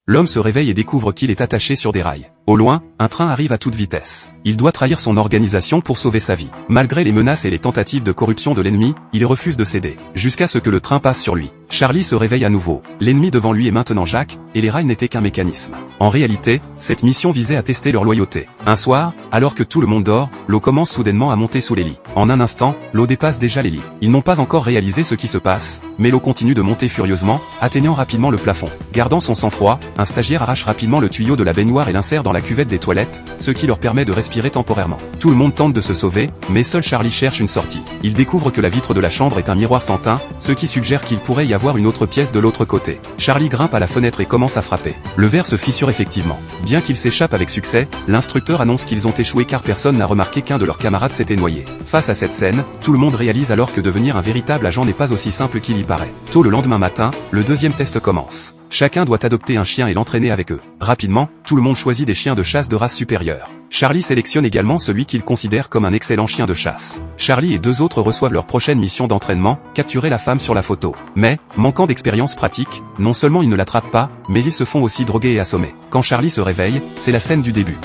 L'homme se réveille et découvre qu'il est attaché sur des rails. Au loin, un train arrive à toute vitesse. Il doit trahir son organisation pour sauver sa vie. Malgré les menaces et les tentatives de corruption de l'ennemi, il refuse de céder, jusqu'à ce que le train passe sur lui. Charlie se réveille à nouveau. L'ennemi devant lui est maintenant Jack, et les rails n'étaient qu'un mécanisme. En réalité, cette mission visait à tester leur loyauté. Un soir, alors que tout le monde dort, l'eau commence soudainement à monter sous les lits. En un instant, l'eau dépasse déjà les lits. Ils n'ont pas encore réalisé ce qui se passe, mais l'eau continue de monter furieusement, atteignant rapidement le plafond. Gardant son sang-froid, un stagiaire arrache rapidement le tuyau de la baignoire et l'insère dans la cuvette des toilettes, ce qui leur permet de respirer temporairement. Tout le monde tente de se sauver, mais seul Charlie cherche une sortie. Il découvre que la vitre de la chambre est un miroir sans teint, ce qui suggère qu'il pourrait y avoir une autre pièce de l'autre côté. Charlie grimpe à la fenêtre et commence à frapper. Le verre se fissure effectivement. Bien qu'il s'échappe avec succès, l'instructeur annonce qu'ils ont échoué car personne n'a remarqué qu'un de leurs camarades s'était noyé. Face à cette scène, tout le monde réalise alors que devenir un véritable agent n'est pas aussi simple qu'il y paraît. Tôt le lendemain matin, le deuxième test commence. Chacun doit adopter un chien et l'entraîner avec eux. Rapidement, tout le monde choisit des chiens de chasse de race supérieure. Charlie sélectionne également celui qu'il considère comme un excellent chien de chasse. Charlie et deux autres reçoivent leur prochaine mission d'entraînement, capturer la femme sur la photo. Mais, manquant d'expérience pratique, non seulement ils ne l'attrapent pas, mais ils se font aussi droguer et assommer. Quand Charlie se réveille, c'est la scène du début.